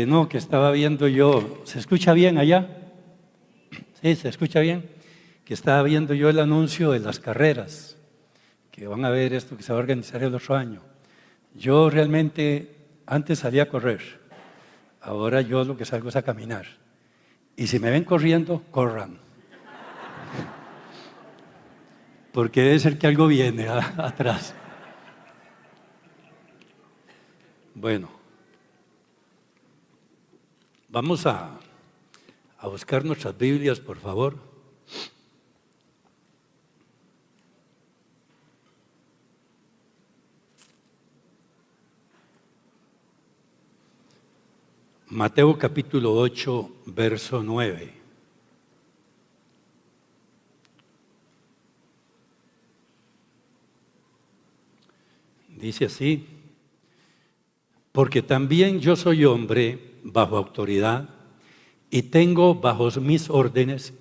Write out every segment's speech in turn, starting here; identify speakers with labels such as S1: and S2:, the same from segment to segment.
S1: No, que estaba viendo yo, ¿se escucha bien allá? Sí, ¿se escucha bien? Que estaba viendo yo el anuncio de las carreras, que van a ver esto que se va a organizar el otro año. Yo realmente antes salía a correr, ahora yo lo que salgo es a caminar. Y si me ven corriendo, corran. Porque debe ser que algo viene atrás. Bueno, vamos a buscar nuestras Biblias, por favor. Mateo capítulo 8, verso 9. Dice así: porque también yo soy hombre bajo autoridad y tengo bajo mis órdenes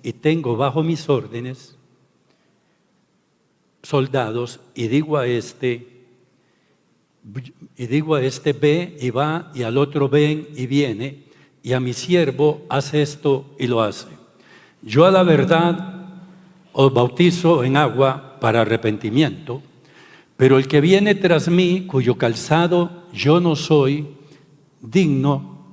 S1: soldados, y digo a este ve y va, y al otro ven y viene, y a mi siervo hace esto y lo hace. Yo a la verdad os bautizo en agua para arrepentimiento, pero el que viene tras mí, cuyo calzado yo no soy digno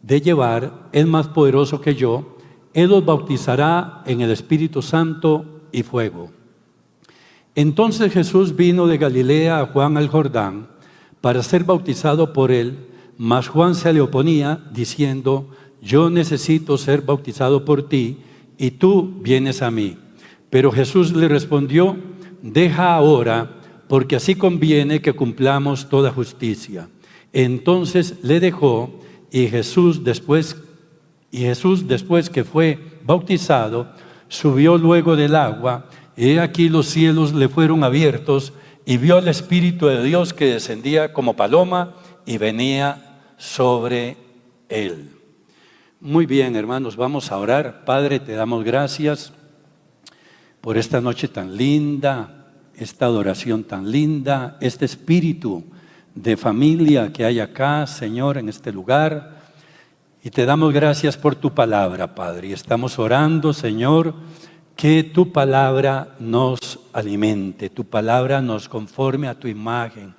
S1: de llevar, es más poderoso que yo. Él os bautizará en el Espíritu Santo y fuego. Entonces Jesús vino de Galilea a Juan al Jordán para ser bautizado por él, mas Juan se le oponía, diciendo: yo necesito ser bautizado por ti, y tú vienes a mí. Pero Jesús le respondió: deja ahora, porque así conviene que cumplamos toda justicia. Entonces le dejó, y Jesús después que fue bautizado, subió luego del agua, y he aquí los cielos le fueron abiertos, y vio al Espíritu de Dios que descendía como paloma y venía sobre él. Muy bien, hermanos, vamos a orar. Padre, te damos gracias por esta noche tan linda, esta adoración tan linda, este espíritu de familia que hay acá, Señor, en este lugar. Y te damos gracias por tu palabra, Padre. Y estamos orando, Señor, que tu palabra nos alimente, tu palabra nos conforme a tu imagen,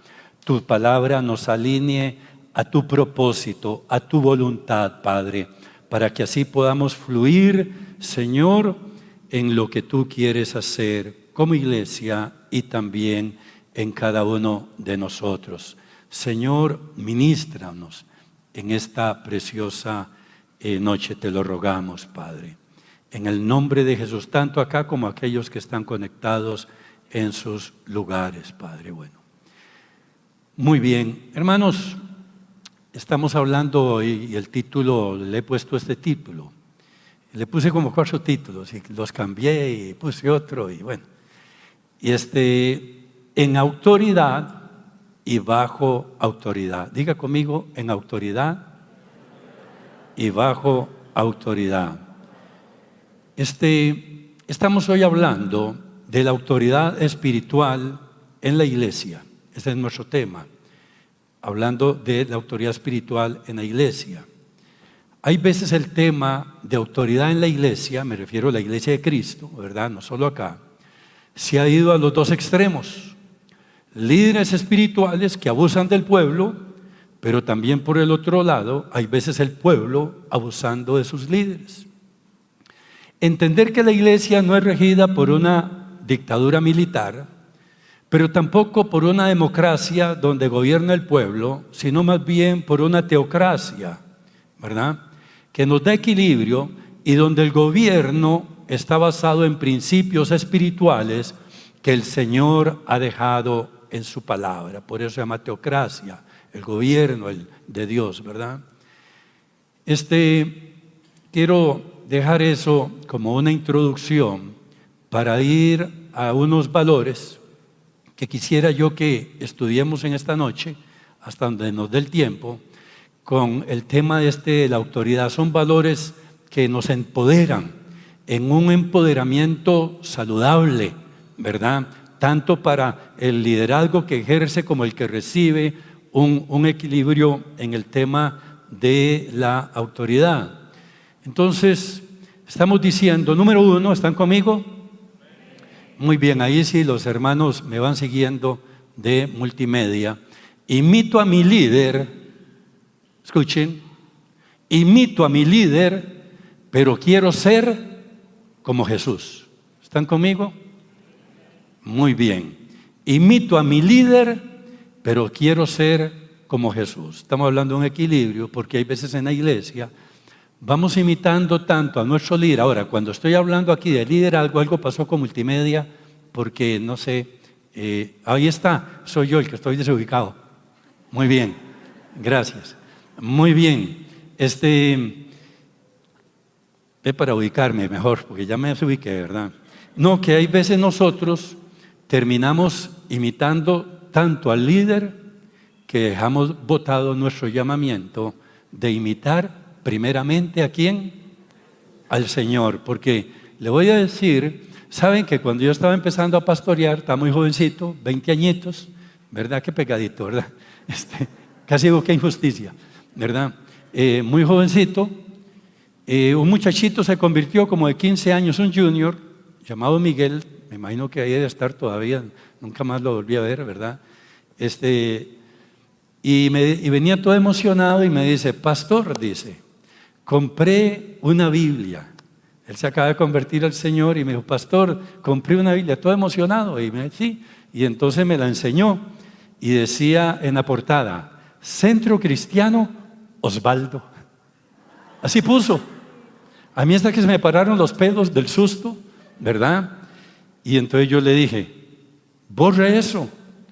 S1: tu palabra nos alinee a tu propósito, a tu voluntad, Padre, para que así podamos fluir, Señor, en lo que tú quieres hacer como iglesia y también en cada uno de nosotros. Señor, ministranos en esta preciosa noche, te lo rogamos, Padre. En el nombre de Jesús, tanto acá como aquellos que están conectados en sus lugares, Padre bueno. Muy bien, hermanos, estamos hablando hoy, y el título, le he puesto este título. Le puse como 4 títulos y los cambié y puse otro y bueno. Y en autoridad y bajo autoridad. Diga conmigo, en autoridad y bajo autoridad. Estamos hoy hablando de la autoridad espiritual en la iglesia. Ese es nuestro tema. Hablando de la autoridad espiritual en la iglesia. Hay veces el tema de autoridad en la iglesia, me refiero a la iglesia de Cristo, ¿verdad? No solo acá, se ha ido a los dos extremos. Líderes espirituales que abusan del pueblo, pero también por el otro lado, hay veces el pueblo abusando de sus líderes. Entender que la iglesia no es regida por una dictadura militar, pero tampoco por una democracia donde gobierna el pueblo, sino más bien por una teocracia, ¿verdad? Que nos da equilibrio y donde el gobierno está basado en principios espirituales que el Señor ha dejado en su palabra. Por eso se llama teocracia, el gobierno de Dios, ¿verdad? Quiero dejar eso como una introducción para ir a unos valores que quisiera yo que estudiemos en esta noche, hasta donde nos dé el tiempo, con el tema de la autoridad. Son valores que nos empoderan en un empoderamiento saludable, ¿verdad? Tanto para el liderazgo que ejerce como el que recibe, un equilibrio en el tema de la autoridad. Entonces, estamos diciendo, número uno, ¿están conmigo? Muy bien, ahí sí los hermanos me van siguiendo de multimedia. Imito a mi líder, escuchen, imito a mi líder, pero quiero ser como Jesús. ¿Están conmigo? Muy bien. Imito a mi líder, pero quiero ser como Jesús. Estamos hablando de un equilibrio, porque hay veces en la iglesia vamos imitando tanto a nuestro líder. Ahora, cuando estoy hablando aquí de liderazgo, algo pasó con multimedia, porque no sé, ahí está, soy yo el que estoy desubicado. Muy bien, gracias. Muy bien, ve para ubicarme mejor, porque ya me desubiqué, ¿verdad? No, que hay veces nosotros terminamos imitando tanto al líder que dejamos botado nuestro llamamiento de imitar primeramente ¿a quién? Al Señor. Porque le voy a decir, saben que cuando yo estaba empezando a pastorear, estaba muy jovencito, 20 añitos, ¿verdad? Qué pecadito, ¿verdad? Casi digo qué injusticia, ¿verdad? Muy jovencito, un muchachito se convirtió como de 15 años, un junior, llamado Miguel, me imagino que ahí debe estar todavía, nunca más lo volví a ver, ¿verdad? Y venía todo emocionado y me dice, pastor, dice, compré una Biblia. Él se acaba de convertir al Señor y me dijo, pastor, compré una Biblia, todo emocionado. Y me dijo, sí. Y entonces me la enseñó y decía en la portada, Centro Cristiano Osvaldo. Así puso. A mí hasta que se me pararon los pelos del susto, ¿verdad? Y entonces yo le dije, borre eso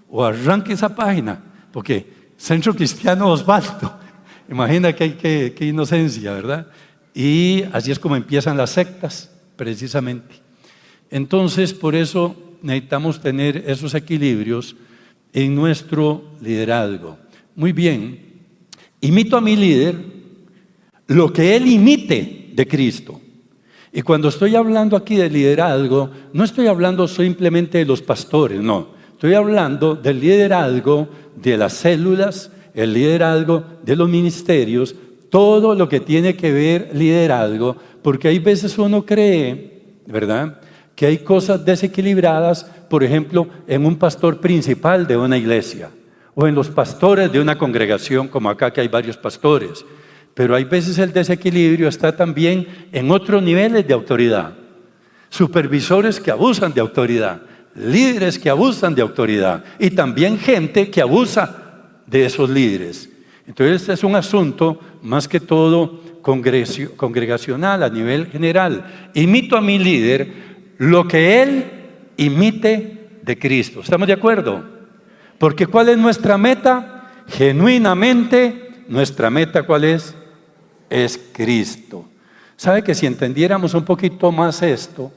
S1: o arranque esa página, porque Centro Cristiano Osvaldo, imagina qué inocencia, ¿verdad? Y así es como empiezan las sectas, precisamente. Entonces, por eso necesitamos tener esos equilibrios en nuestro liderazgo. Muy bien, imito a mi líder lo que él imite de Cristo. Y cuando estoy hablando aquí de liderazgo, no estoy hablando simplemente de los pastores, no. Estoy hablando del liderazgo de las células, el liderazgo de los ministerios, todo lo que tiene que ver liderazgo, porque hay veces uno cree, ¿verdad?, que hay cosas desequilibradas, por ejemplo, en un pastor principal de una iglesia o en los pastores de una congregación, como acá que hay varios pastores. Pero hay veces el desequilibrio está también en otros niveles de autoridad. Supervisores que abusan de autoridad, líderes que abusan de autoridad y también gente que abusa de esos líderes. Entonces este es un asunto más que todo congregacional a nivel general. Imito a mi líder lo que él imite de Cristo. ¿Estamos de acuerdo? Porque ¿cuál es nuestra meta? Genuinamente, nuestra meta ¿cuál es? Es Cristo. ¿Sabe que si entendiéramos un poquito más esto?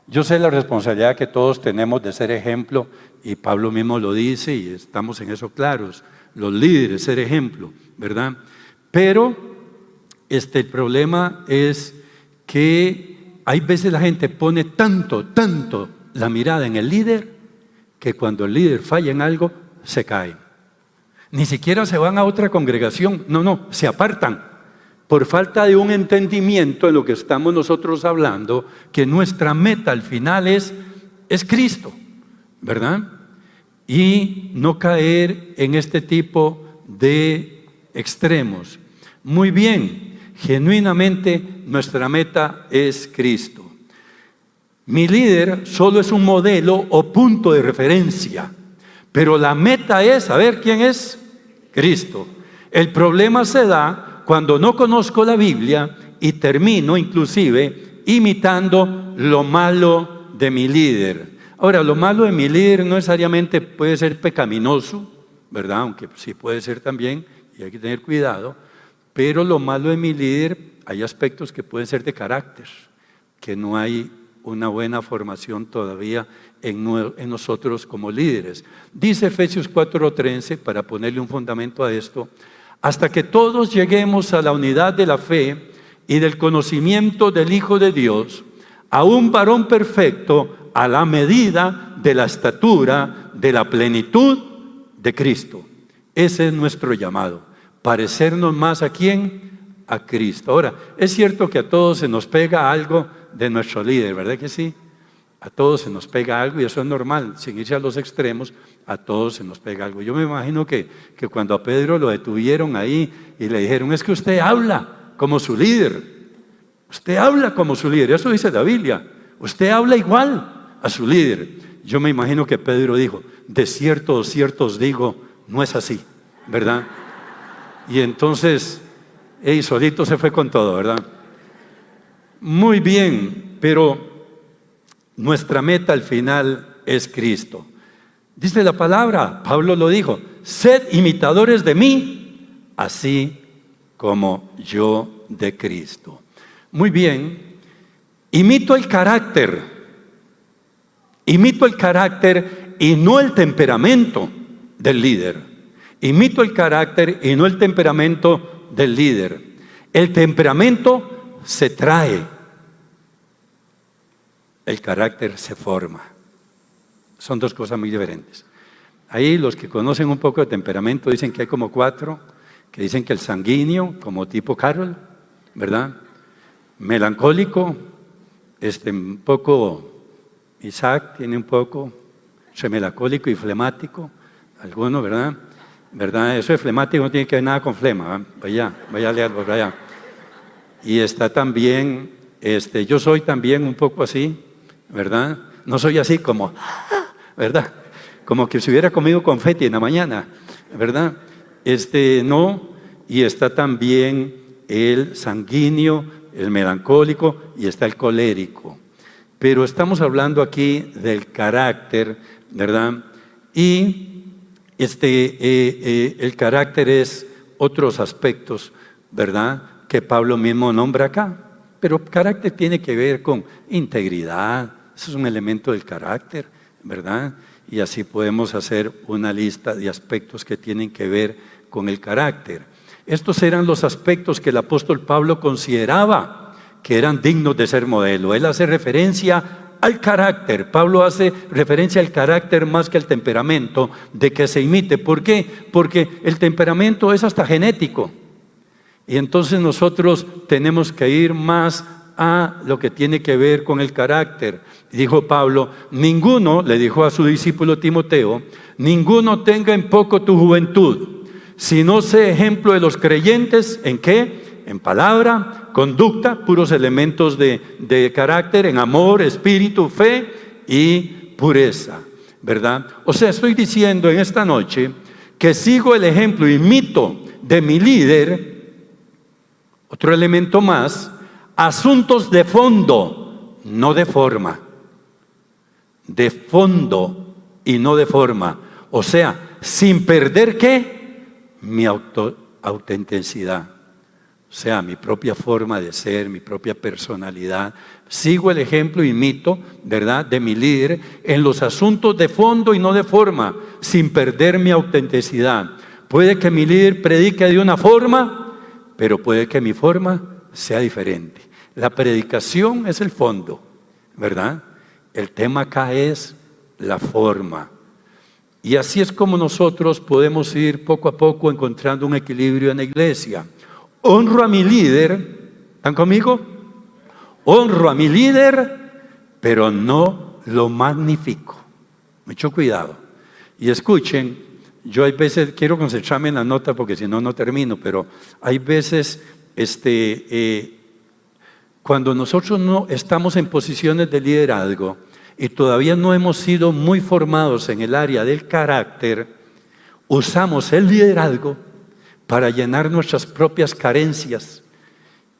S1: Yo sé la responsabilidad que todos tenemos de ser ejemplo, y Pablo mismo lo dice y estamos en eso claros, los líderes ser ejemplo, ¿verdad? Pero el problema es que hay veces la gente pone tanto la mirada en el líder, que cuando el líder falla en algo, se cae. Ni siquiera se van a otra congregación, no, se apartan. Por falta de un entendimiento en lo que estamos nosotros hablando, que nuestra meta al final es Cristo, ¿verdad? Y no caer en este tipo de extremos. Muy bien, genuinamente nuestra meta es Cristo. Mi líder solo es un modelo o punto de referencia, pero la meta es saber quién es Cristo. El problema se da cuando no conozco la Biblia y termino inclusive imitando lo malo de mi líder. Ahora, lo malo de mi líder no necesariamente puede ser pecaminoso, ¿verdad? Aunque sí puede ser también, y hay que tener cuidado. Pero lo malo de mi líder, hay aspectos que pueden ser de carácter, que no hay una buena formación todavía en nosotros como líderes. Dice Efesios 4:13, para ponerle un fundamento a esto, hasta que todos lleguemos a la unidad de la fe y del conocimiento del Hijo de Dios, a un varón perfecto a la medida de la estatura de la plenitud de Cristo. Ese es nuestro llamado, parecernos más ¿a quién? A Cristo. Ahora, es cierto que a todos se nos pega algo de nuestro líder, ¿verdad que sí? A todos se nos pega algo y eso es normal, sin irse a los extremos, a todos se nos pega algo. Yo me imagino que cuando a Pedro lo detuvieron ahí y le dijeron, es que usted habla como su líder, usted habla como su líder, eso dice la Biblia, usted habla igual a su líder. Yo me imagino que Pedro dijo, de cierto os digo, no es así, ¿verdad? Y entonces, solito se fue con todo, ¿verdad? Muy bien, pero nuestra meta al final es Cristo. Dice la palabra, Pablo lo dijo, sed imitadores de mí, así como yo de Cristo. Muy bien, imito el carácter y no el temperamento del líder. Imito el carácter y no el temperamento del líder. El temperamento se trae, el carácter se forma. Son dos cosas muy diferentes. Ahí los que conocen un poco de temperamento dicen que hay como 4, que dicen que el sanguíneo, como tipo Carol, ¿verdad? Melancólico, un poco, Isaac tiene un poco, melancólico y flemático, alguno, ¿verdad? Eso de flemático no tiene que ver nada con flema, ¿verdad? Vaya a leerlo, allá. Y está también, yo soy también un poco así, ¿verdad? No soy así como, ¿verdad? Como que si hubiera comido confeti en la mañana, ¿verdad? No, y está también el sanguíneo, el melancólico y está el colérico. Pero estamos hablando aquí del carácter, ¿verdad? Y el carácter es otros aspectos, ¿verdad? Que Pablo mismo nombra acá. Pero carácter tiene que ver con integridad, eso es un elemento del carácter, ¿verdad? Y así podemos hacer una lista de aspectos que tienen que ver con el carácter. Estos eran los aspectos que el apóstol Pablo consideraba que eran dignos de ser modelo. Él hace referencia al carácter. Pablo hace referencia al carácter más que al temperamento, de que se imite. ¿Por qué? Porque el temperamento es hasta genético. Y entonces nosotros tenemos que ir más a lo que tiene que ver con el carácter. Dijo Pablo, ninguno, le dijo a su discípulo Timoteo, ninguno tenga en poco tu juventud, sino sé ejemplo de los creyentes, ¿en qué? En palabra, conducta, puros elementos de carácter, en amor, espíritu, fe y pureza, ¿verdad? O sea, estoy diciendo en esta noche que sigo el ejemplo y mito de mi líder. Otro elemento más, asuntos de fondo, no de forma. De fondo y no de forma. O sea, sin perder ¿qué? Mi autenticidad. O sea, mi propia forma de ser, mi propia personalidad. Sigo el ejemplo y mito, ¿verdad?, de mi líder en los asuntos de fondo y no de forma, sin perder mi autenticidad. Puede que mi líder predique de una forma, pero puede que mi forma sea diferente. La predicación es el fondo, ¿verdad? El tema acá es la forma. Y así es como nosotros podemos ir poco a poco encontrando un equilibrio en la iglesia. Honro a mi líder, ¿están conmigo? Honro a mi líder, pero no lo magnifico. Mucho cuidado. Y escuchen, yo hay veces, quiero concentrarme en la nota porque si no, no termino, pero hay veces, cuando nosotros no estamos en posiciones de liderazgo y todavía no hemos sido muy formados en el área del carácter, usamos el liderazgo para llenar nuestras propias carencias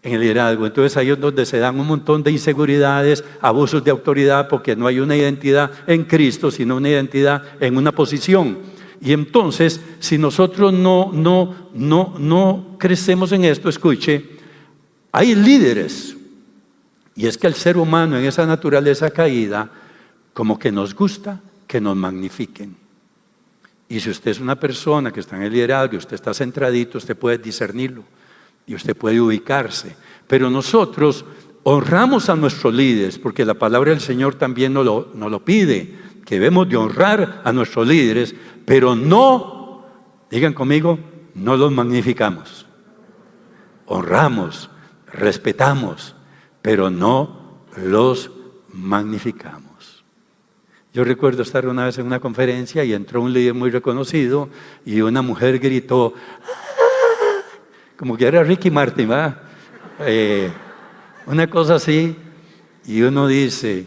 S1: en el liderazgo. Entonces ahí es donde se dan un montón de inseguridades, abusos de autoridad, porque no hay una identidad en Cristo, sino una identidad en una posición. Y entonces, si nosotros no crecemos en esto, escuche, hay líderes. Y es que el ser humano en esa naturaleza caída, como que nos gusta que nos magnifiquen. Y si usted es una persona que está en el liderazgo, usted está centradito, usted puede discernirlo y usted puede ubicarse. Pero nosotros honramos a nuestros líderes, porque la palabra del Señor también nos lo pide, que debemos de honrar a nuestros líderes, pero no Digan conmigo, no los magnificamos. Honramos, respetamos, pero no los magnificamos. Yo recuerdo estar una vez en una conferencia y entró un líder muy reconocido y una mujer gritó, ¡ah! Como que era Ricky Martin, ¿verdad? Una cosa así, y uno dice,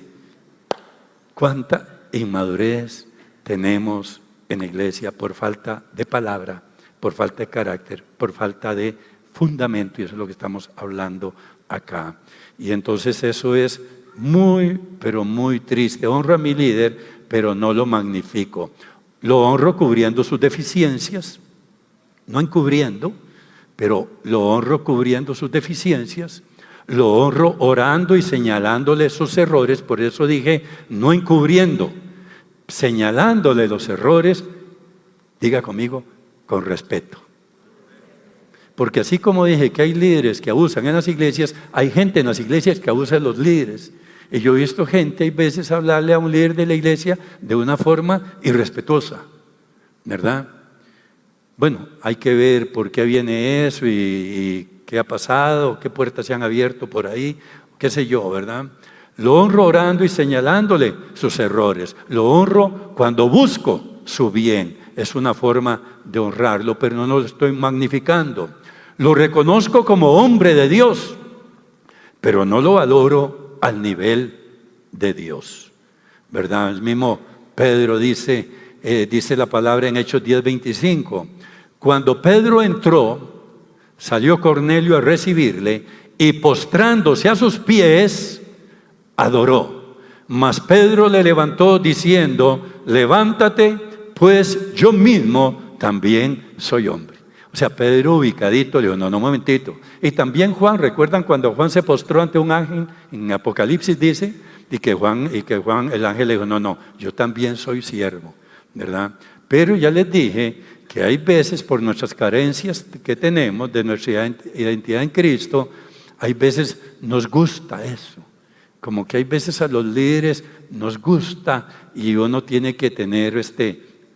S1: ¿cuánta inmadurez tenemos en la iglesia por falta de palabra, por falta de carácter, por falta de fundamento? Y eso es lo que estamos hablando acá. Y entonces eso es muy, pero muy triste. Honro a mi líder, pero no lo magnifico. Lo honro cubriendo sus deficiencias, no encubriendo, pero lo honro cubriendo sus deficiencias. Lo honro orando y señalándole sus errores. Por eso dije, no encubriendo, señalándole los errores, diga conmigo, con respeto. Porque así como dije que hay líderes que abusan en las iglesias, hay gente en las iglesias que abusa de los líderes. Y yo he visto gente, hay veces, hablarle a un líder de la iglesia de una forma irrespetuosa, ¿verdad? Bueno, hay que ver por qué viene eso y qué ha pasado, qué puertas se han abierto por ahí, qué sé yo, ¿verdad? Lo honro orando y señalándole sus errores. Lo honro cuando busco su bien. Es una forma de honrarlo, pero no lo estoy magnificando. Lo reconozco como hombre de Dios, pero no lo valoro al nivel de Dios, ¿verdad? El mismo Pedro dice la palabra en Hechos 10:25. Cuando Pedro entró, salió Cornelio a recibirle y postrándose a sus pies, adoró. Mas Pedro le levantó diciendo, levántate, pues yo mismo también soy hombre. O sea, Pedro ubicadito le dijo, no, un momentito. Y también Juan, ¿recuerdan cuando Juan se postró ante un ángel? En Apocalipsis dice, y que Juan, el ángel le dijo, no, yo también soy siervo, ¿verdad? Pero ya les dije que hay veces por nuestras carencias que tenemos de nuestra identidad en Cristo, hay veces nos gusta eso. Como que hay veces a los líderes nos gusta y uno tiene que tener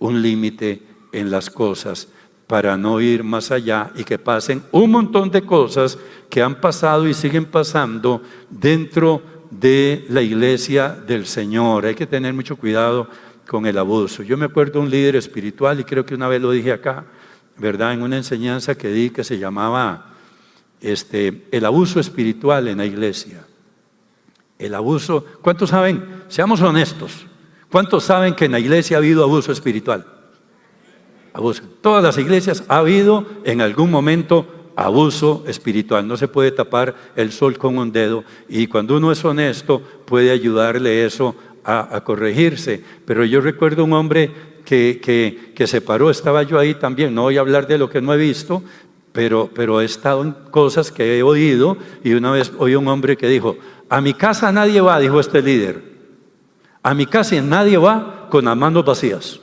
S1: un límite en las cosas para no ir más allá y que pasen un montón de cosas que han pasado y siguen pasando dentro de la iglesia del Señor. Hay que tener mucho cuidado con el abuso. Yo me acuerdo de un líder espiritual y creo que una vez lo dije acá, ¿verdad? En una enseñanza que di que se llamaba el abuso espiritual en la iglesia. El abuso, ¿cuántos saben? Seamos honestos. ¿Cuántos saben que en la iglesia ha habido abuso espiritual? Abuso. Todas las iglesias ha habido en algún momento abuso espiritual. No se puede tapar el sol con un dedo y cuando uno es honesto puede ayudarle eso a corregirse. Pero yo recuerdo un hombre que se paró, estaba yo ahí también, no voy a hablar de lo que no he visto, pero he estado en cosas que he oído y una vez oí un hombre que dijo, a mi casa nadie va, dijo este líder, a mi casa nadie va con las manos vacías.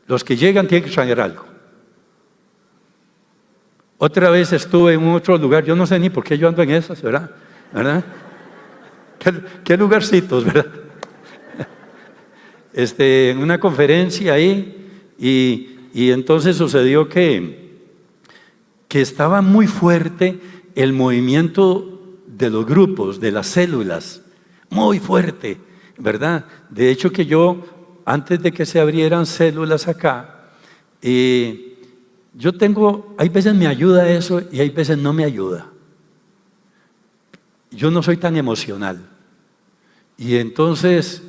S1: Los que llegan tienen que traer algo. Otra vez estuve en otro lugar, yo no sé ni por qué yo ando en esas, ¿verdad? ¿Qué lugarcitos, verdad? En una conferencia ahí y entonces sucedió que estaba muy fuerte el movimiento de los grupos, de las células, muy fuerte, ¿verdad? De hecho que yo, antes de que se abrieran células acá, hay veces me ayuda eso y hay veces no me ayuda. Yo no soy tan emocional. Y entonces,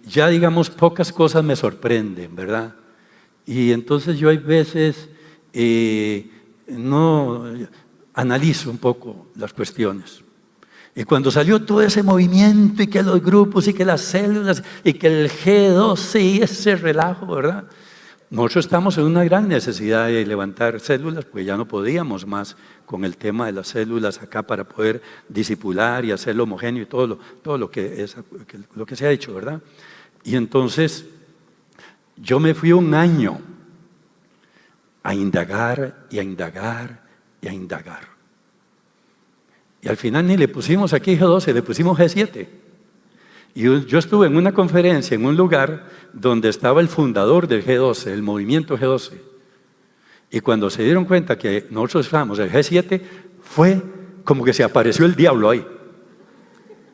S1: ya digamos, pocas cosas me sorprenden, ¿verdad? Y entonces yo hay veces no analizo un poco las cuestiones. Y cuando salió todo ese movimiento y que los grupos y que las células y que el G12 y ese relajo, ¿verdad? Nosotros estamos en una gran necesidad de levantar células, pues ya no podíamos más con el tema de las células acá para poder discipular y hacerlo homogéneo y todo lo que se ha hecho, ¿verdad? Y entonces yo me fui un año a indagar y a indagar y a indagar. Y al final ni le pusimos aquí G12, le pusimos G7. Y yo estuve en una conferencia en un lugar donde estaba el fundador del G12, el movimiento G12. Y cuando se dieron cuenta que nosotros estábamos en el G7, fue como que se apareció el diablo ahí.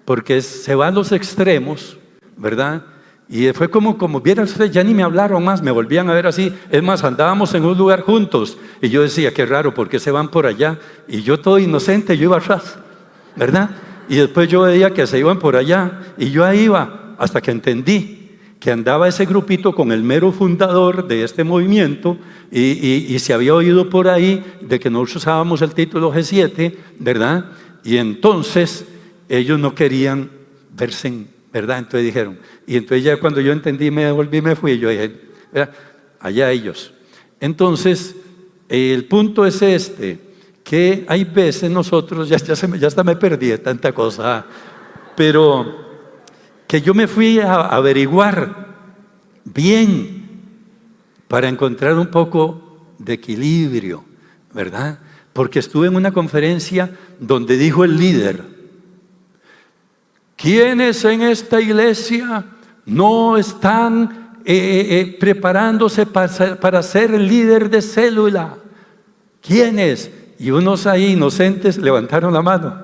S1: Porque se van los extremos, ¿verdad? Y fue como vieran ustedes, ya ni me hablaron más, me volvían a ver así. Es más, andábamos en un lugar juntos. Y yo decía, qué raro, ¿por qué se van por allá? Y yo todo inocente, yo iba atrás, ¿verdad? Y después yo veía que se iban por allá. Y yo ahí iba, hasta que entendí que andaba ese grupito con el mero fundador de este movimiento. Y se había oído por ahí de que nosotros usábamos el título G7, ¿verdad? Y entonces ellos no querían verse en, ¿verdad? Entonces dijeron, y entonces ya cuando yo entendí, me devolví, me fui, y yo dije, ¿verdad? Allá ellos. Entonces, el punto es este, que hay veces nosotros, ya hasta me perdí de tanta cosa, pero que yo me fui a averiguar bien para encontrar un poco de equilibrio, ¿verdad? Porque estuve en una conferencia donde dijo el líder, ¿quiénes en esta iglesia no están preparándose para ser el líder de célula? ¿Quiénes? Y unos ahí inocentes levantaron la mano.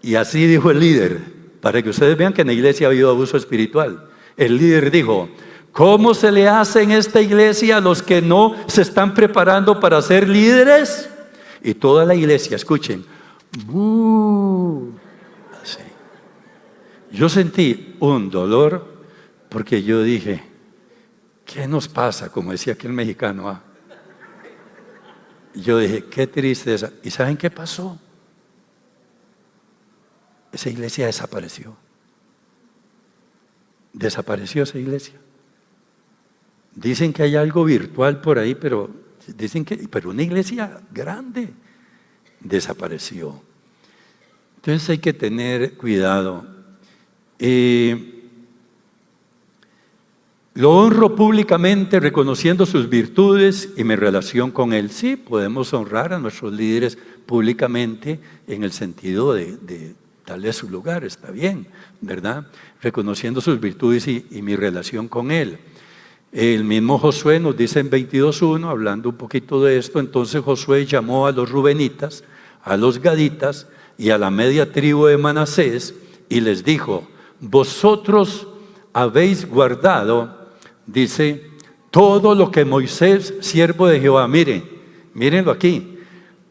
S1: Y así dijo el líder, para que ustedes vean que en la iglesia ha habido abuso espiritual. El líder dijo, ¿cómo se le hace en esta iglesia a los que no se están preparando para ser líderes? Y toda la iglesia, escuchen, así. Yo sentí un dolor porque yo dije, ¿qué nos pasa? Como decía aquel mexicano. Yo dije, qué tristeza. ¿Y saben qué pasó? Esa iglesia desapareció. Desapareció esa iglesia. Dicen que hay algo virtual por ahí, pero una iglesia grande desapareció. Entonces hay que tener cuidado. Lo honro públicamente reconociendo sus virtudes y mi relación con él. Sí, podemos honrar a nuestros líderes públicamente en el sentido de darle su lugar, está bien, ¿verdad? Reconociendo sus virtudes y mi relación con él. El mismo Josué nos dice en 22:1, hablando un poquito de esto, entonces Josué llamó a los rubenitas, a los gaditas y a la media tribu de Manasés y les dijo, vosotros habéis guardado, dice, todo lo que Moisés, siervo de Jehová, mírenlo aquí,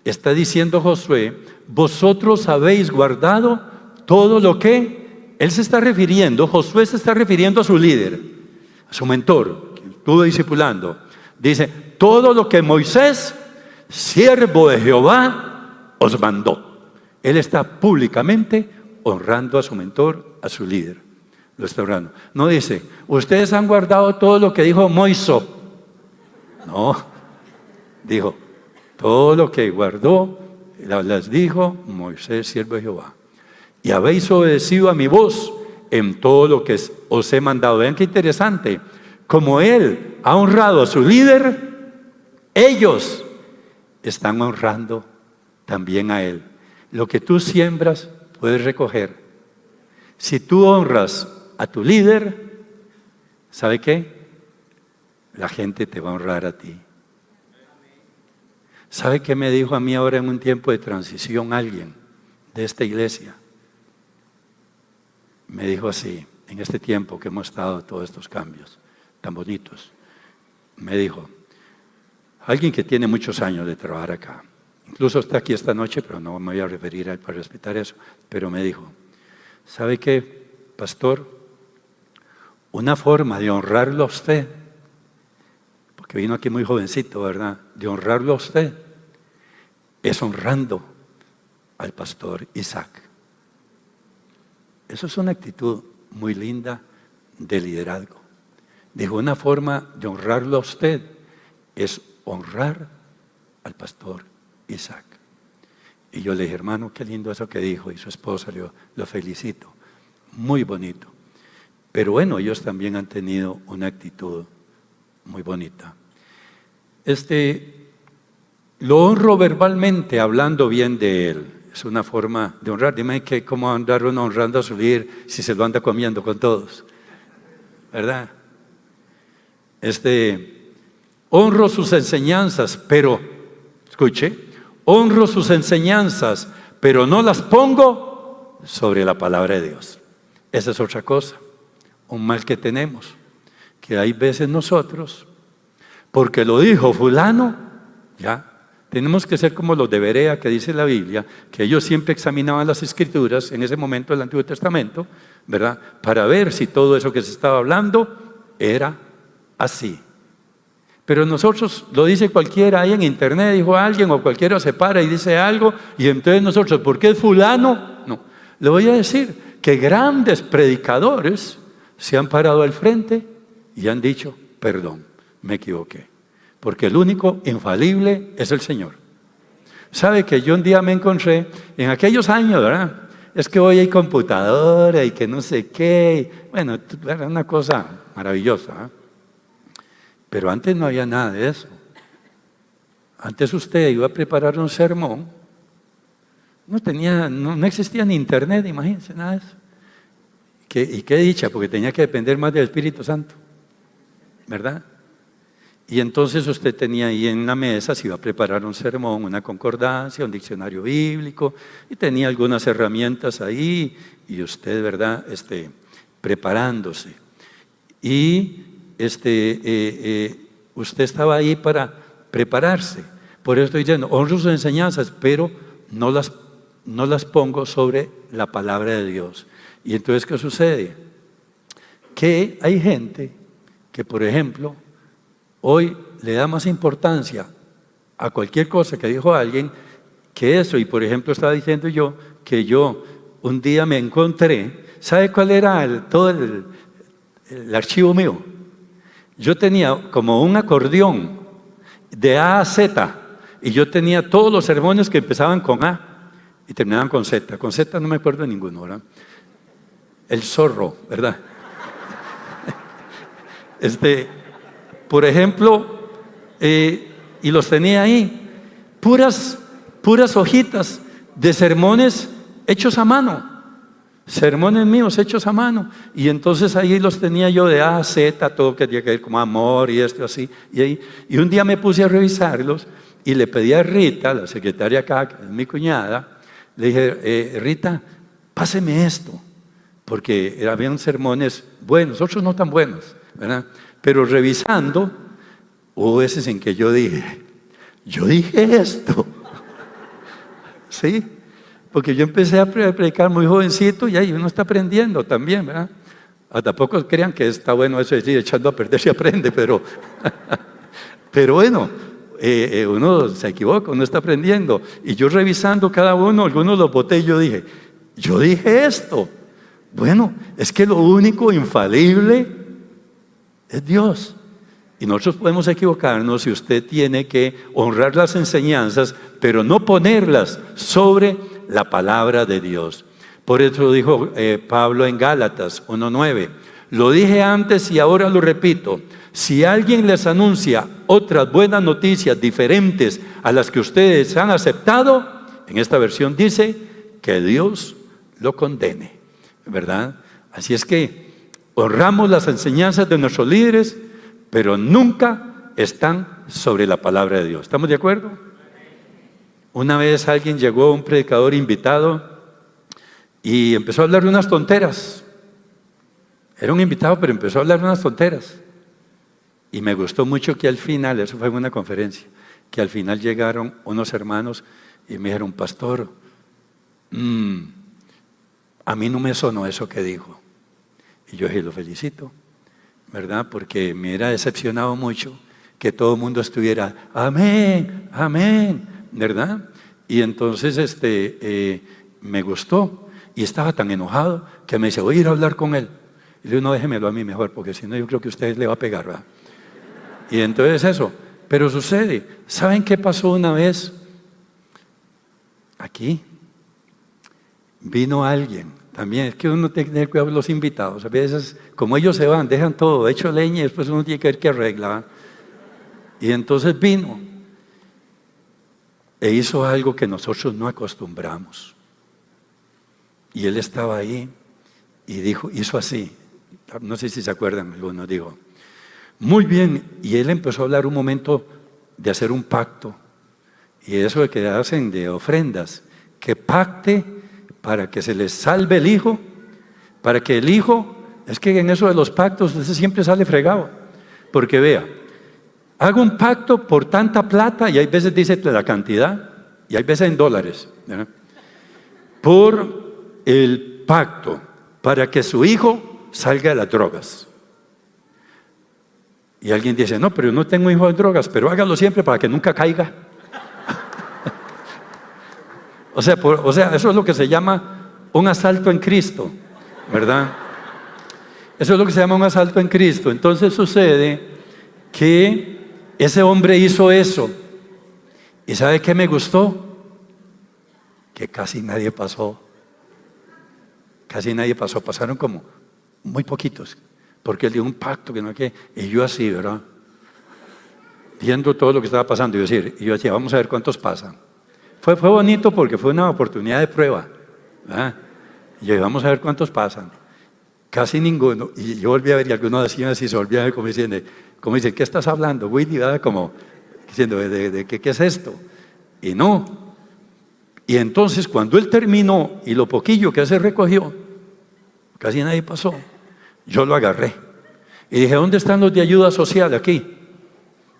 S1: está diciendo Josué, vosotros habéis guardado todo lo que, él se está refiriendo, Josué se está refiriendo a su líder, a su mentor, que estuvo discipulando, dice, todo lo que Moisés, siervo de Jehová, os mandó. Él está públicamente honrando a su mentor, a su líder. Lo está honrando. No dice, ustedes han guardado todo lo que dijo Moisés. No, dijo, todo lo que guardó, las dijo Moisés, siervo de Jehová. Y habéis obedecido a mi voz en todo lo que os he mandado. Vean qué interesante. Como él ha honrado a su líder, ellos están honrando también a él. Lo que tú siembras, puedes recoger. Si tú honras a tu líder, ¿sabe qué? La gente te va a honrar a ti. ¿Sabe qué me dijo a mí ahora en un tiempo de transición alguien de esta iglesia? Me dijo así, en este tiempo que hemos estado todos estos cambios tan bonitos. Me dijo, alguien que tiene muchos años de trabajar acá, incluso está aquí esta noche, pero no me voy a referir a él para respetar eso, pero me dijo, ¿sabe qué, pastor? Una forma de honrarlo a usted, porque vino aquí muy jovencito, ¿verdad? De honrarlo a usted, es honrando al pastor Isaac. Eso es una actitud muy linda de liderazgo. Dijo, una forma de honrarlo a usted es honrar al pastor Isaac. Y yo le dije, hermano, qué lindo eso que dijo. Y su esposa lo felicito. Muy bonito. Pero bueno, ellos también han tenido una actitud muy bonita. Lo honro verbalmente, hablando bien de él. Es una forma de honrar. Dime que cómo andar uno honrando a su líder si se lo anda comiendo con todos. ¿Verdad? honro sus enseñanzas, pero, escuche, honro sus enseñanzas, pero no las pongo sobre la palabra de Dios. Esa es otra cosa, un mal que tenemos, que hay veces nosotros, porque lo dijo fulano, ya, tenemos que ser como los de Berea, que dice la Biblia, que ellos siempre examinaban las Escrituras en ese momento del Antiguo Testamento, ¿verdad? Para ver si todo eso que se estaba hablando era así. Pero nosotros, lo dice cualquiera ahí en internet, dijo alguien, o cualquiera se para y dice algo, y entonces nosotros, ¿por qué es fulano? No, le voy a decir que grandes predicadores se han parado al frente y han dicho, perdón, me equivoqué. Porque el único infalible es el Señor. ¿Sabe que yo un día me encontré, en aquellos años, ¿verdad? Es que hoy hay computadora y que no sé qué. Bueno, era una cosa maravillosa, ¿eh? Pero antes no había nada de eso. Antes usted iba a preparar un sermón, no existía ni internet, imagínense, nada de eso. Y qué dicha, porque tenía que depender más del Espíritu Santo, ¿verdad? Y entonces usted tenía ahí en la mesa, se iba a preparar un sermón, una concordancia, un diccionario bíblico, y tenía algunas herramientas ahí, y usted, ¿verdad?, preparándose. Y usted estaba ahí para prepararse. Por eso estoy diciendo, honro sus enseñanzas, pero no las pongo sobre la palabra de Dios. Y entonces, ¿qué sucede? Que hay gente que, por ejemplo, hoy le da más importancia a cualquier cosa que dijo alguien que eso. Y por ejemplo, estaba diciendo yo que yo un día me encontré, ¿sabe cuál era todo el archivo mío? Yo tenía como un acordeón de A a Z, y yo tenía todos los sermones que empezaban con A y terminaban con Z. Con Z no me acuerdo de ninguno, ¿verdad? El zorro, ¿verdad? Por ejemplo, y los tenía ahí, puras hojitas de sermones hechos a mano, sermones míos hechos a mano, y entonces ahí los tenía yo de A a Z, todo que tenía que ver como amor y esto así, y un día me puse a revisarlos y le pedí a Rita, la secretaria acá, que es mi cuñada, le dije, Rita, páseme esto, porque habían sermones buenos, otros no tan buenos, ¿verdad? Pero revisando, hubo veces en que yo dije esto, ¿sí? Porque yo empecé a predicar muy jovencito y ahí uno está aprendiendo también, ¿verdad? Tampoco crean que está bueno eso de decir, echando a perder se aprende, pero bueno, uno se equivoca, uno está aprendiendo. Y yo revisando cada uno, algunos los boté y yo dije esto. Bueno, es que lo único infalible es Dios. Y nosotros podemos equivocarnos, y usted tiene que honrar las enseñanzas, pero no ponerlas sobre la palabra de Dios. Por eso dijo Pablo en Gálatas 1:9, lo dije antes y ahora lo repito, si alguien les anuncia otras buenas noticias diferentes a las que ustedes han aceptado, en esta versión dice que Dios lo condene, ¿verdad? Así es que honramos las enseñanzas de nuestros líderes, pero nunca están sobre la palabra de Dios. ¿Estamos de acuerdo? Una vez alguien llegó, un predicador invitado, y empezó a hablar de unas tonteras. Era un invitado, pero empezó a hablar de unas tonteras. Y me gustó mucho que al final, eso fue en una conferencia, que al final llegaron unos hermanos y me dijeron, pastor, a mí no me sonó eso que dijo. Y yo dije, lo felicito, ¿verdad? Porque me era decepcionado mucho que todo el mundo estuviera, amén, amén, ¿verdad? Y entonces me gustó, y estaba tan enojado que me dice, voy a ir a hablar con él. Y le digo, no, déjemelo a mí mejor, porque si no yo creo que a usted le va a pegar, ¿verdad? Y entonces eso, pero sucede. ¿Saben qué pasó una vez? Aquí vino alguien, también es que uno tiene que tener cuidado con los invitados. A veces, como ellos se van, dejan todo hecho leña y después uno tiene que ver qué arregla, ¿verdad? Y entonces vino e hizo algo que nosotros no acostumbramos. Y él estaba ahí y hizo así, no sé si se acuerdan algunos, dijo, Muy bien, y él empezó a hablar un momento de hacer un pacto, y eso de que hacen de ofrendas, que pacte para que se les salve el hijo, para que el hijo, es que en eso de los pactos ese siempre sale fregado, porque vea, hago un pacto por tanta plata, y hay veces dice la cantidad, y hay veces en dólares, ¿verdad? Por el pacto, para que su hijo salga de las drogas. Y alguien dice, no, pero yo no tengo hijo de drogas, pero hágalo siempre para que nunca caiga. O sea, eso es lo que se llama un asalto en Cristo, ¿verdad? Eso es lo que se llama un asalto en Cristo. Entonces sucede que ese hombre hizo eso. ¿Y sabe qué me gustó? Que casi nadie pasó. Casi nadie pasó. Pasaron como muy poquitos. Porque él dio un pacto que no hay que. Y yo así, ¿verdad? Viendo todo lo que estaba pasando. Y yo decía, vamos a ver cuántos pasan. Fue bonito porque fue una oportunidad de prueba, ¿verdad? Y yo, vamos a ver cuántos pasan. Casi ninguno. Y yo volví a ver, y algunos decían así, se volvían a ver como dicen, ¿qué estás hablando, Willy? ¿Verdad? Como diciendo, ¿de qué es esto? Y no. Y entonces, cuando él terminó, y lo poquillo que se recogió, casi nadie pasó. Yo lo agarré y dije, ¿dónde están los de ayuda social aquí?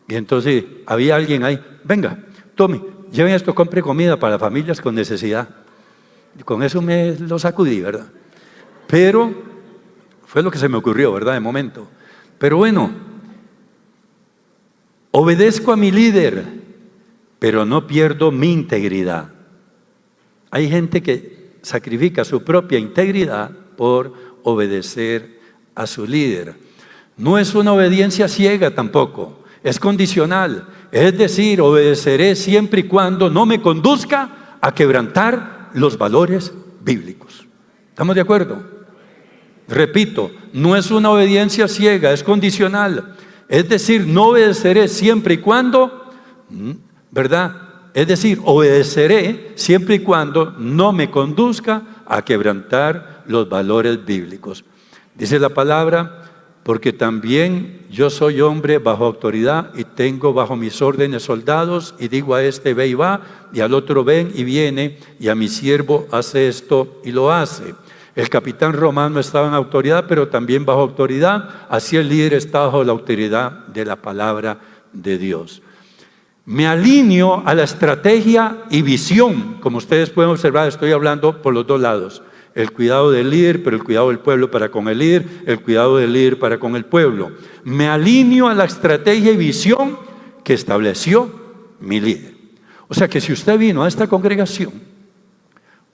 S1: Y entonces había alguien ahí, venga, tome, lleven esto, compre comida para familias con necesidad. Y con eso me lo sacudí, ¿verdad? Pero fue lo que se me ocurrió, ¿verdad? De momento. Pero bueno, obedezco a mi líder, pero no pierdo mi integridad. Hay gente que sacrifica su propia integridad por obedecer a su líder. No es una obediencia ciega tampoco, es condicional. Es decir, obedeceré siempre y cuando no me conduzca a quebrantar los valores bíblicos. ¿Estamos de acuerdo? Repito, no es una obediencia ciega, es condicional. Es decir, no obedeceré siempre y cuando, ¿verdad? Es decir, obedeceré siempre y cuando no me conduzca a quebrantar los valores bíblicos. Dice la palabra, porque también yo soy hombre bajo autoridad y tengo bajo mis órdenes soldados, y digo a este ve y va, y al otro ven y viene, y a mi siervo hace esto y lo hace. El capitán romano estaba en autoridad, pero también bajo autoridad, así el líder está bajo la autoridad de la palabra de Dios. Me alineo a la estrategia y visión, como ustedes pueden observar, estoy hablando por los dos lados. El cuidado del líder, pero el cuidado del pueblo para con el líder, el cuidado del líder para con el pueblo. Me alineo a la estrategia y visión que estableció mi líder. O sea que si usted vino a esta congregación,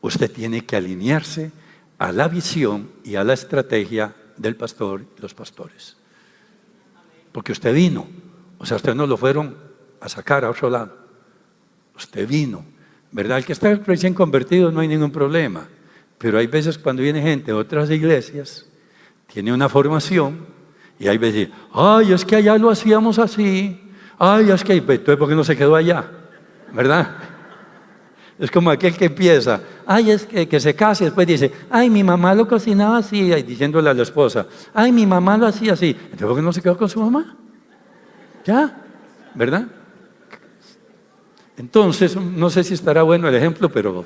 S1: usted tiene que alinearse a la visión y a la estrategia del pastor y los pastores. Porque usted vino, o sea, usted no lo fueron a sacar a otro lado. Usted vino, ¿verdad? El que está recién convertido no hay ningún problema. Pero hay veces cuando viene gente de otras iglesias, tiene una formación, y hay veces, ay, es que allá lo hacíamos así, ay, es que, entonces, ¿por qué no se quedó allá? ¿Verdad? Es como aquel que empieza, ay, es que se case, y después dice, ay, mi mamá lo cocinaba así, y diciéndole a la esposa, ay, mi mamá lo hacía así, entonces, ¿por qué no se quedó con su mamá? Ya, ¿verdad? Entonces, no sé si estará bueno el ejemplo, pero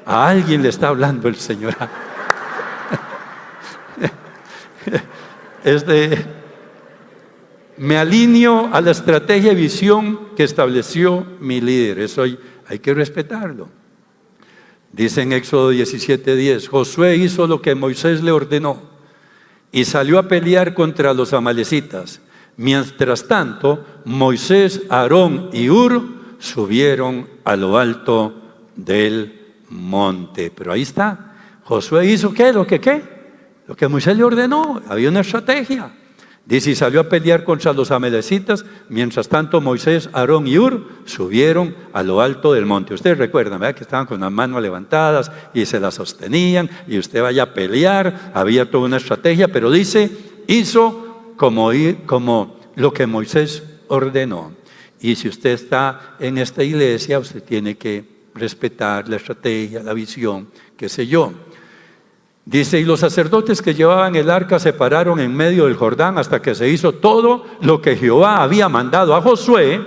S1: a alguien le está hablando el Señor. Me alineo a la estrategia y visión que estableció mi líder. Eso hay que respetarlo. Dice en Éxodo 17:10, Josué hizo lo que Moisés le ordenó y salió a pelear contra los amalecitas. Mientras tanto, Moisés, Aarón y Hur subieron a lo alto del monte. Pero ahí está, Josué hizo ¿qué? Lo que Moisés le ordenó. Había una estrategia. Dice, y salió a pelear contra los amalecitas. Mientras tanto, Moisés, Aarón y Hur subieron a lo alto del monte. Ustedes recuerdan, ¿verdad? Que estaban con las manos levantadas y se las sostenían, y usted vaya a pelear. Había toda una estrategia, pero dice, hizo como lo que Moisés ordenó. Y si usted está en esta iglesia, usted tiene que respetar la estrategia, la visión, qué sé yo. Dice, y los sacerdotes que llevaban el arca se pararon en medio del Jordán hasta que se hizo todo lo que Jehová había mandado a Josué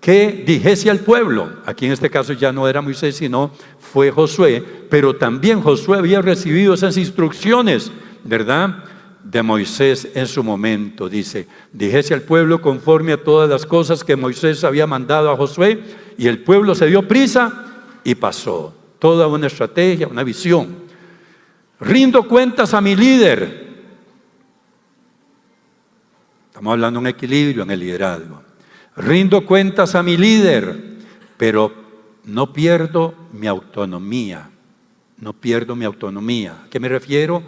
S1: que dijese al pueblo. Aquí en este caso ya no era Moisés, sino fue Josué, pero también Josué había recibido esas instrucciones, ¿verdad?, de Moisés en su momento. Dice, dijese al pueblo conforme a todas las cosas que Moisés había mandado a Josué, y el pueblo se dio prisa y pasó. Toda una estrategia, una visión. Rindo cuentas a mi líder. Estamos hablando de un equilibrio en el liderazgo. Rindo cuentas a mi líder, pero no pierdo mi autonomía. No pierdo mi autonomía. ¿A qué me refiero?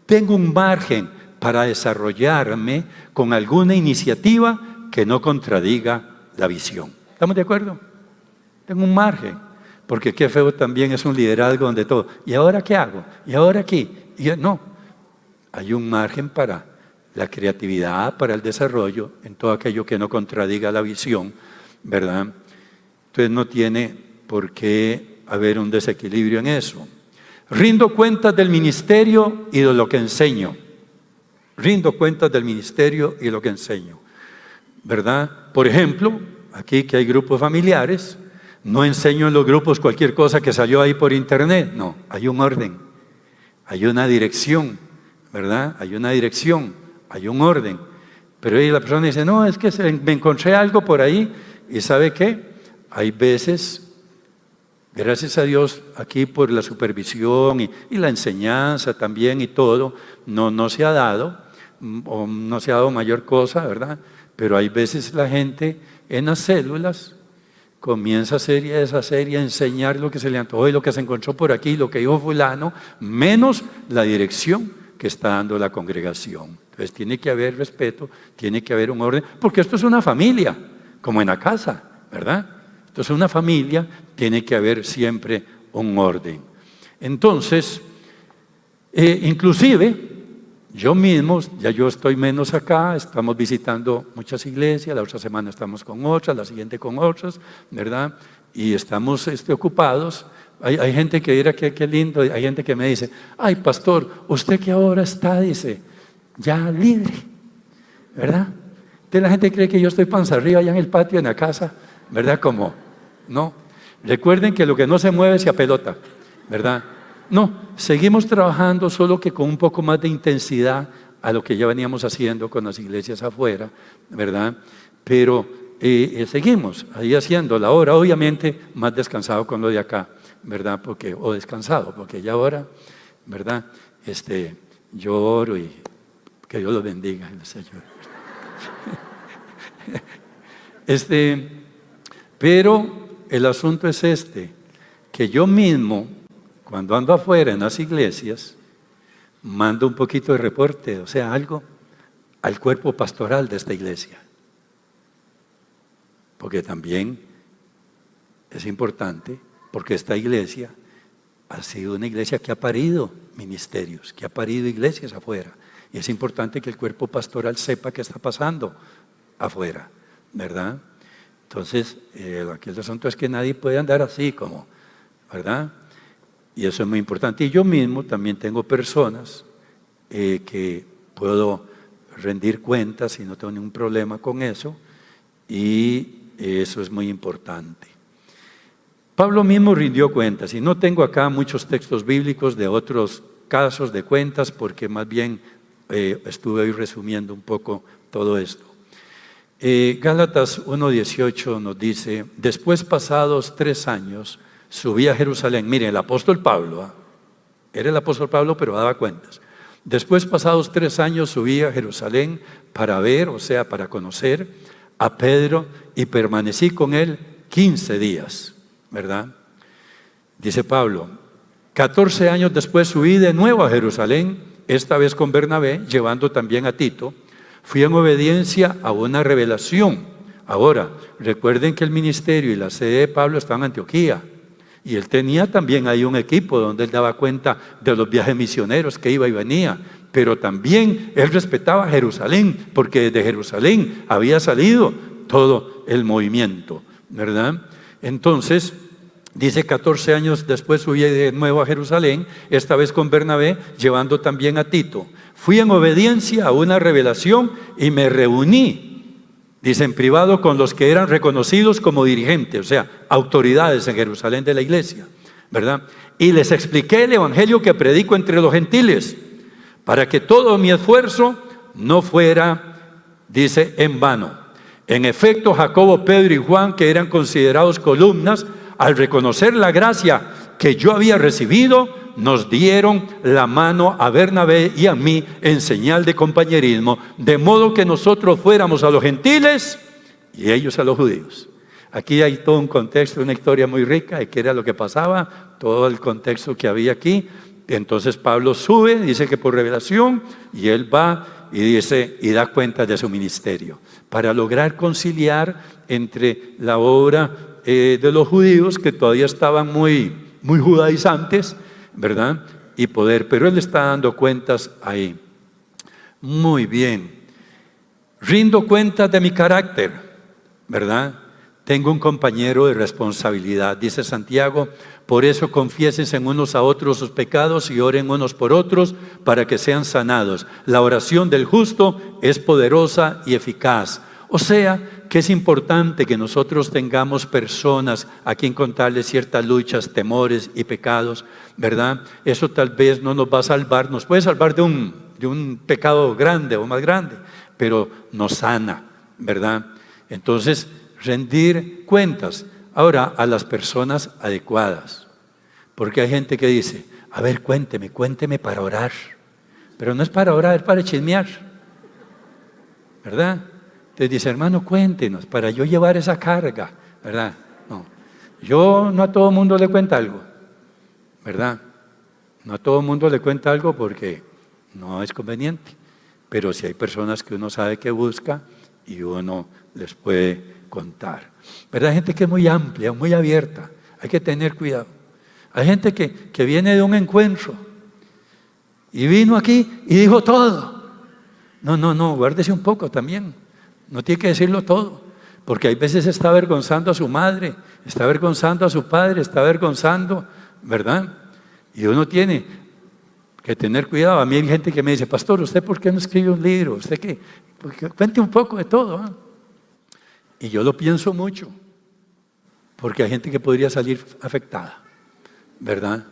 S1: Tengo un margen para desarrollarme con alguna iniciativa que no contradiga la visión. ¿Estamos de acuerdo? Tengo un margen. Porque qué feo también es un liderazgo donde todo, ¿y ahora qué hago? ¿Y ahora aquí? No, hay un margen para la creatividad, para el desarrollo, en todo aquello que no contradiga la visión, ¿verdad? Entonces no tiene por qué haber un desequilibrio en eso. Rindo cuentas del ministerio y de lo que enseño. Rindo cuentas del ministerio y de lo que enseño, ¿verdad? Por ejemplo, aquí que hay grupos familiares, no enseño en los grupos cualquier cosa que salió ahí por internet, no, hay un orden, hay una dirección, ¿verdad? Hay una dirección, hay un orden. Pero ahí la persona dice, no, es que me encontré algo por ahí, y ¿sabe qué? Hay veces, gracias a Dios, aquí por la supervisión y la enseñanza también y todo, no se ha dado, o no se ha dado mayor cosa, ¿verdad? Pero hay veces la gente en las células comienza a hacer y a deshacer y a enseñar lo que se le antojó y lo que se encontró por aquí, lo que dijo fulano, menos la dirección que está dando la congregación. Entonces tiene que haber respeto, tiene que haber un orden, porque esto es una familia, como en la casa, ¿verdad? Esto es una familia, tiene que haber siempre un orden. Entonces, inclusive, yo mismo, ya yo estoy menos acá, estamos visitando muchas iglesias, la otra semana estamos con otras, la siguiente con otras, ¿verdad? Y estamos ocupados. Hay gente que dirá que qué lindo, hay gente que me dice, ay pastor, usted que ahora está, dice, ya libre, ¿verdad? Entonces la gente cree que yo estoy panza arriba allá en el patio, en la casa, ¿verdad? Como, no. Recuerden que lo que no se mueve se apelota, ¿verdad? No, seguimos trabajando, solo que con un poco más de intensidad a lo que ya veníamos haciendo con las iglesias afuera, ¿verdad? Pero seguimos ahí haciendo la obra, obviamente más descansado con lo de acá, ¿verdad? O descansado, porque ya ahora, ¿verdad? Yo oro y que Dios los bendiga, el Señor. Pero el asunto es que yo mismo, cuando ando afuera en las iglesias, mando un poquito de reporte, o sea, algo al cuerpo pastoral de esta iglesia. Porque también es importante, porque esta iglesia ha sido una iglesia que ha parido ministerios, que ha parido iglesias afuera. Y es importante que el cuerpo pastoral sepa qué está pasando afuera, ¿verdad? Entonces, aquí el asunto es que nadie puede andar así como, ¿verdad? Y eso es muy importante. Y yo mismo también tengo personas que puedo rendir cuentas y no tengo ningún problema con eso. Y eso es muy importante. Pablo mismo rindió cuentas. Y no tengo acá muchos textos bíblicos de otros casos de cuentas, porque más bien estuve hoy resumiendo un poco todo esto. Gálatas 1:18 nos dice, después pasados 3 años, subí a Jerusalén. Miren, el apóstol Pablo, era el apóstol Pablo, pero daba cuentas. Después, pasados 3 años, subí a Jerusalén para ver, o sea, para conocer a Pedro, y permanecí con él 15 días, ¿verdad? Dice Pablo, 14 años después subí de nuevo a Jerusalén, esta vez con Bernabé, llevando también a Tito. Fui en obediencia a una revelación. Ahora, recuerden que el ministerio y la sede de Pablo estaban en Antioquía. Y él tenía también ahí un equipo donde él daba cuenta de los viajes misioneros que iba y venía. Pero también él respetaba Jerusalén, porque desde Jerusalén había salido todo el movimiento, ¿verdad? Entonces, Dice, 14 años después subí de nuevo a Jerusalén, esta vez con Bernabé, llevando también a Tito. Fui en obediencia a una revelación y me reuní, dice, en privado con los que eran reconocidos como dirigentes, o sea, autoridades en Jerusalén de la iglesia, ¿verdad? Y les expliqué el evangelio que predico entre los gentiles, para que todo mi esfuerzo no fuera, dice, en vano. En efecto, Jacobo, Pedro y Juan, que eran considerados columnas, al reconocer la gracia que yo había recibido, nos dieron la mano a Bernabé y a mí en señal de compañerismo, de modo que nosotros fuéramos a los gentiles y ellos a los judíos. Aquí hay todo un contexto, una historia muy rica de qué era lo que pasaba, todo el contexto que había aquí. Entonces Pablo sube, dice que por revelación, y él va y dice y da cuenta de su ministerio para lograr conciliar entre la obra de los judíos, que todavía estaban muy judaizantes, ¿verdad? Y poder, pero él está dando cuentas ahí. Muy bien. Rindo cuentas de mi carácter, ¿verdad? Tengo un compañero de responsabilidad, dice Santiago, por eso confiésense unos a otros sus pecados y oren unos por otros para que sean sanados. La oración del justo es poderosa y eficaz. O sea, que es importante que nosotros tengamos personas a quien contarles ciertas luchas, temores y pecados, ¿verdad? Eso tal vez no nos va a salvar, nos puede salvar de un pecado grande o más grande, pero nos sana, ¿verdad? Entonces, rendir cuentas. Ahora, a las personas adecuadas, porque hay gente que dice, a ver, cuénteme para orar, pero no es para orar, es para chismear, ¿verdad? Entonces dice, hermano, cuéntenos para yo llevar esa carga, ¿verdad? No, yo no a todo mundo le cuento algo, ¿verdad? No a todo mundo le cuento algo porque no es conveniente, pero si hay personas que uno sabe que busca y uno les puede contar, ¿verdad? Hay gente que es muy amplia, muy abierta, hay que tener cuidado. Hay gente que viene de un encuentro y vino aquí y dijo todo. No, guárdese un poco también. No tiene que decirlo todo, porque hay veces está avergonzando a su madre, está avergonzando a su padre, está avergonzando, ¿verdad? Y uno tiene que tener cuidado. A mí hay gente que me dice, pastor, ¿usted por qué no escribe un libro? ¿Usted qué? Porque cuente un poco de todo, ¿eh? Y yo lo pienso mucho, porque hay gente que podría salir afectada, ¿verdad?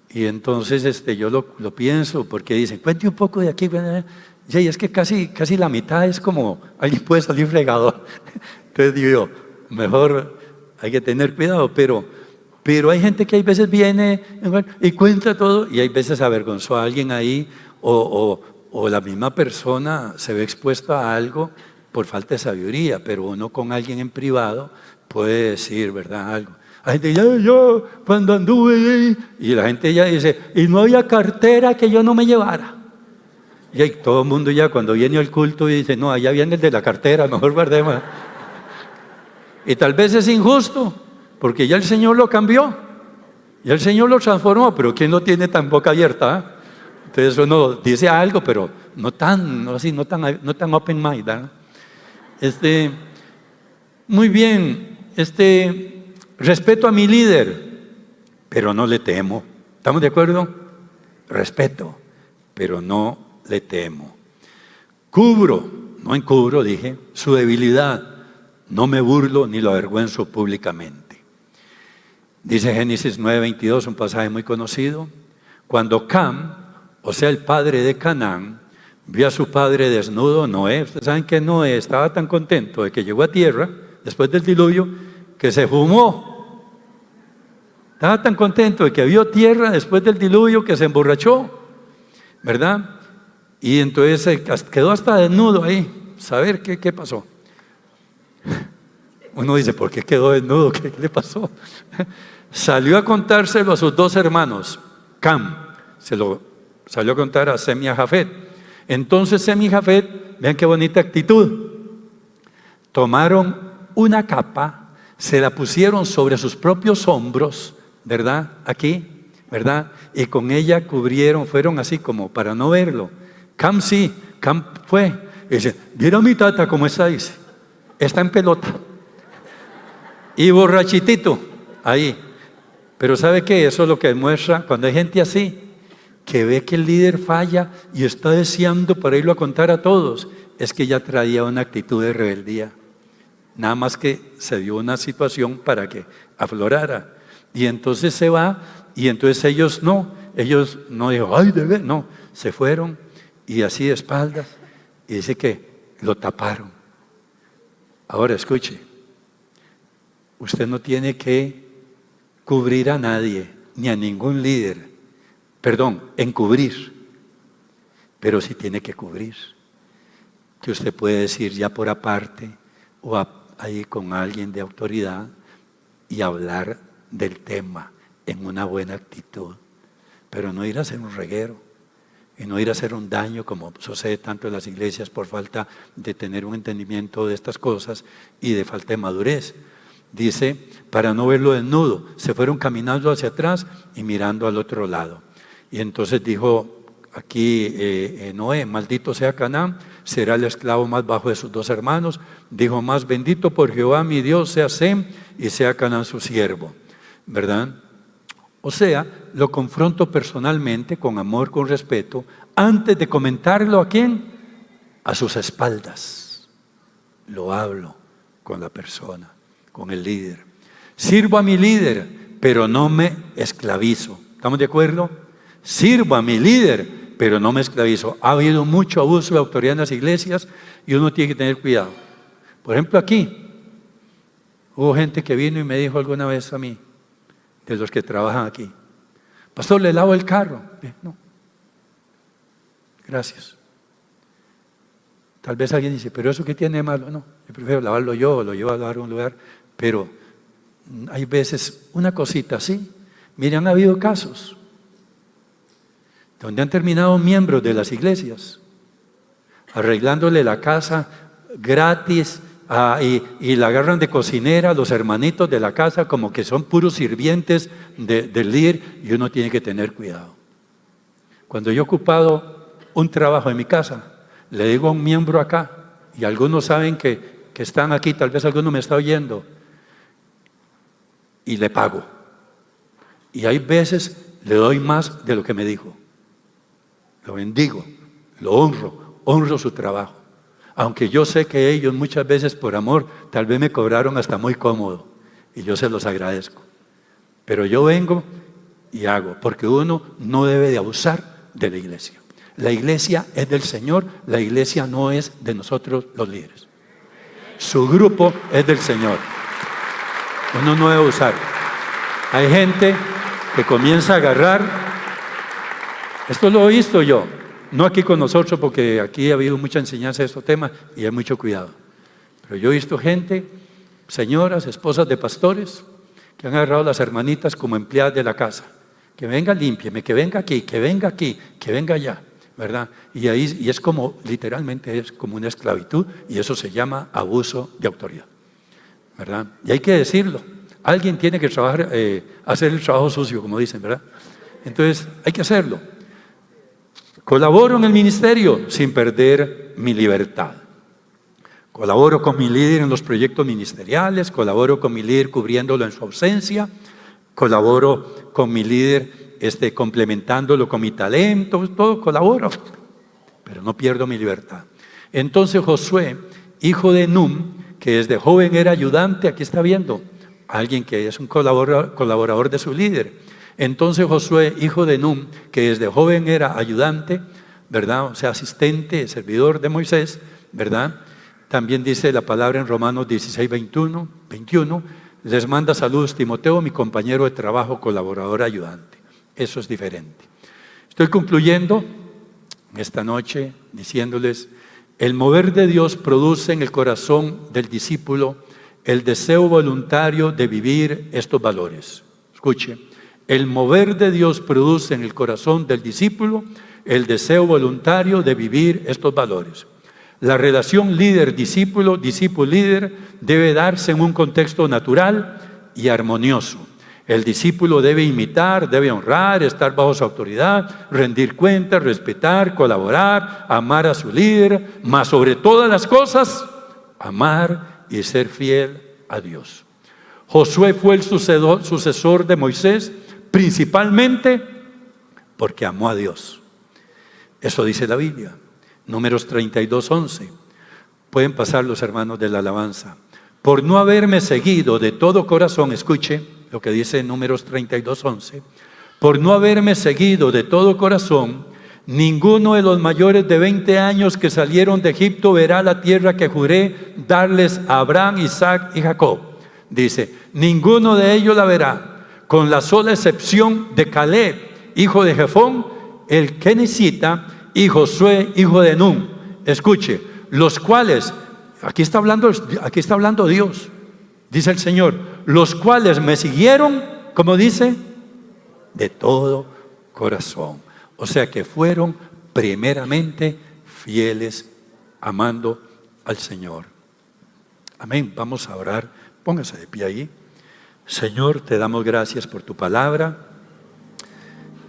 S1: Y entonces yo lo pienso, porque dicen, cuente un poco de aquí, ¿verdad? Y es que casi la mitad es como, alguien puede salir fregado. Entonces digo yo, mejor hay que tener cuidado, pero hay gente que hay veces viene y cuenta todo, y hay veces avergonzó a alguien ahí, o la misma persona se ve expuesta a algo por falta de sabiduría, pero uno con alguien en privado puede decir, ¿verdad? Algo. La gente dice, yo cuando anduve ahí, y la gente ya dice, y no había cartera que yo no me llevara. Y ahí todo el mundo ya cuando viene al culto dice, no, allá viene el de la cartera, mejor guardemos. Y tal vez es injusto, porque ya el Señor lo cambió, ya el Señor lo transformó, pero ¿quién no tiene tan boca abierta? Entonces uno dice algo, pero no tan open mind, ¿eh? Muy bien, respeto a mi líder, pero no le temo. ¿Estamos de acuerdo? Respeto, pero no le temo. No encubro, dije, su debilidad. No me burlo ni lo avergüenzo públicamente. Dice Génesis 9:22, un pasaje muy conocido. Cuando Cam, o sea el padre de Canaán, vio a su padre desnudo, Noé, ustedes saben que Noé estaba tan contento de que llegó a tierra después del diluvio que se fumó. Estaba tan contento de que vio tierra después del diluvio que se emborrachó, ¿verdad? Y entonces quedó hasta desnudo ahí. Saber qué pasó. Uno dice, ¿por qué quedó desnudo? ¿Qué le pasó? Salió a contárselo a sus dos hermanos. Cam se lo salió a contar a Sem y a Jafet. Entonces Sem y Jafet, vean qué bonita actitud, tomaron una capa, se la pusieron sobre sus propios hombros, ¿verdad? Aquí, ¿verdad? Y con ella fueron así como para no verlo. Cam fue, y dice, mira mi tata cómo está, dice, está en pelota y borrachitito ahí. Pero ¿sabe qué? Eso es lo que demuestra cuando hay gente así, que ve que el líder falla y está deseando para irlo a contar a todos. Es que ya traía una actitud de rebeldía. Nada más que se dio una situación para que aflorara. Y entonces se va, y entonces ellos no dijo, ay, no, se fueron y así de espaldas. Y dice que lo taparon. Ahora escuche, usted no tiene que cubrir a nadie, ni a ningún líder, encubrir, pero sí tiene que cubrir. Que usted puede decir ya por aparte o ahí con alguien de autoridad y hablar del tema en una buena actitud, pero no ir a hacer un reguero y no ir a hacer un daño como sucede tanto en las iglesias por falta de tener un entendimiento de estas cosas y de falta de madurez. Dice, para no verlo desnudo, se fueron caminando hacia atrás y mirando al otro lado. Y entonces dijo aquí Noé, maldito sea Canaán, será el esclavo más bajo de sus dos hermanos. Dijo más, bendito por Jehová mi Dios sea Sem y sea Canaán su siervo, ¿verdad? O sea, lo confronto personalmente, con amor, con respeto, antes de comentarlo ¿a quién? A sus espaldas. Lo hablo con la persona, con el líder. Sirvo a mi líder, pero no me esclavizo. ¿Estamos de acuerdo? Sirvo a mi líder, pero no me esclavizo. Ha habido mucho abuso de autoridad en las iglesias y uno tiene que tener cuidado. Por ejemplo, aquí hubo gente que vino y me dijo alguna vez a mí, de los que trabajan aquí, pastor, ¿le lavo el carro? No, gracias. Tal vez alguien dice, pero ¿eso qué tiene de malo? No, yo prefiero lavarlo yo, o lo llevo a lavar a un lugar, pero hay veces una cosita así. Miren, han habido casos donde han terminado miembros de las iglesias arreglándole la casa gratis y la agarran de cocinera los hermanitos de la casa como que son puros sirvientes del líder, y uno tiene que tener cuidado. Cuando yo he ocupado un trabajo en mi casa, le digo a un miembro acá, y algunos saben que están aquí, tal vez alguno me está oyendo, y le pago. Y hay veces le doy más de lo que me dijo. Lo bendigo, lo honro su trabajo. Aunque yo sé que ellos muchas veces por amor tal vez me cobraron hasta muy cómodo y yo se los agradezco. Pero yo vengo y hago, porque uno no debe de abusar de la iglesia. La iglesia es del Señor, la iglesia no es de nosotros los líderes. Su grupo es del Señor. Uno no debe abusar. Hay gente que comienza a agarrar. Esto lo he visto yo, no aquí con nosotros, porque aquí ha habido mucha enseñanza de estos temas y hay mucho cuidado. Pero yo he visto gente, señoras, esposas de pastores, que han agarrado a las hermanitas como empleadas de la casa. Que venga, límpieme, que venga aquí, que venga aquí, que venga allá, ¿verdad? Y es como, literalmente es como una esclavitud, y eso se llama abuso de autoridad, ¿verdad? Y hay que decirlo. Alguien tiene que trabajar, hacer el trabajo sucio, como dicen, ¿verdad? Entonces, hay que hacerlo. Colaboro en el ministerio sin perder mi libertad. Colaboro con mi líder en los proyectos ministeriales, colaboro con mi líder cubriéndolo en su ausencia, colaboro con mi líder complementándolo con mi talento, todo colaboro, pero no pierdo mi libertad. Entonces Josué, hijo de Num, que desde joven era ayudante, aquí está viendo, alguien que es un colaborador de su líder. Entonces Josué, hijo de Num, que desde joven era ayudante, ¿verdad? O sea, asistente, servidor de Moisés, ¿verdad? También dice la palabra en Romanos 16, 21, les manda saludos Timoteo, mi compañero de trabajo, colaborador, ayudante. Eso es diferente. Estoy concluyendo esta noche diciéndoles, el mover de Dios produce en el corazón del discípulo el deseo voluntario de vivir estos valores. Escuche. El mover de Dios produce en el corazón del discípulo el deseo voluntario de vivir estos valores. La relación líder-discípulo, discípulo-líder debe darse en un contexto natural y armonioso. El discípulo debe imitar, debe honrar, estar bajo su autoridad, rendir cuentas, respetar, colaborar, amar a su líder, mas sobre todas las cosas, amar y ser fiel a Dios. Josué fue el sucesor de Moisés, principalmente porque amó a Dios. Eso dice la Biblia. Números 32:11. Pueden pasar los hermanos de la alabanza. Por no haberme seguido de todo corazón, escuche lo que dice Números 32:11. Por no haberme seguido de todo corazón, ninguno de los mayores de 20 años que salieron de Egipto verá la tierra que juré darles a Abraham, Isaac y Jacob. Dice, ninguno de ellos la verá, con la sola excepción de Caleb, hijo de Jefón, el kenicita, y Josué, hijo de Nun. Escuche, los cuales, aquí está hablando Dios, dice el Señor, los cuales me siguieron, como dice, de todo corazón. O sea que fueron primeramente fieles, amando al Señor. Amén. Vamos a orar. Póngase de pie ahí. Señor, te damos gracias por tu palabra.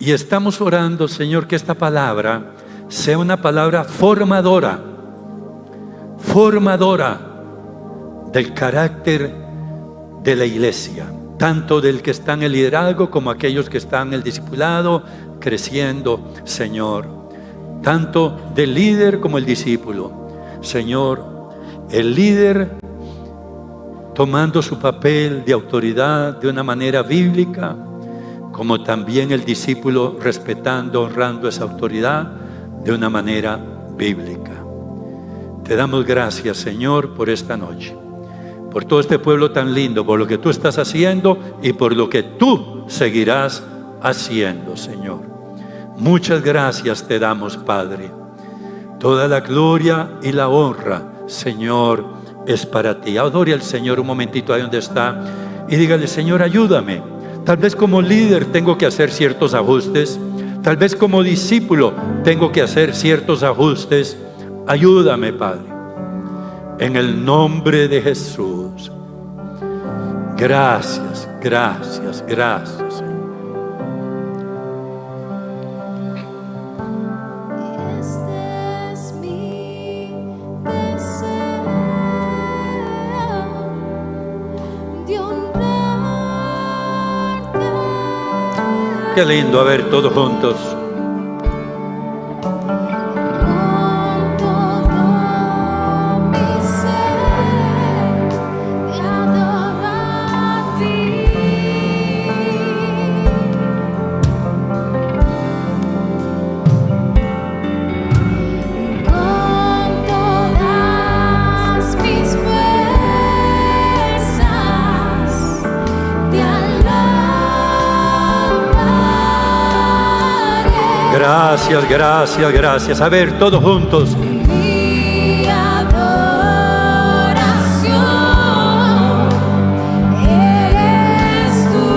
S1: Y estamos orando, Señor, que esta palabra sea una palabra formadora del carácter de la iglesia, tanto del que está en el liderazgo como aquellos que están en el discipulado, creciendo, Señor, tanto del líder como el discípulo. Señor, el líder tomando su papel de autoridad de una manera bíblica, como también el discípulo respetando, honrando esa autoridad de una manera bíblica. Te damos gracias, Señor, por esta noche, por todo este pueblo tan lindo, por lo que tú estás haciendo y por lo que tú seguirás haciendo, Señor. Muchas gracias te damos, Padre. Toda la gloria y la honra, Señor, es para ti. Adore al Señor un momentito ahí donde está y dígale, Señor, ayúdame. Tal vez como líder tengo que hacer ciertos ajustes. Tal vez como discípulo tengo que hacer ciertos ajustes. Ayúdame, Padre. En el nombre de Jesús. Gracias, gracias, gracias, Señor. Qué lindo, a ver, todos juntos. Gracias, gracias, gracias. A ver, todos juntos.
S2: Mi adoración eres tú.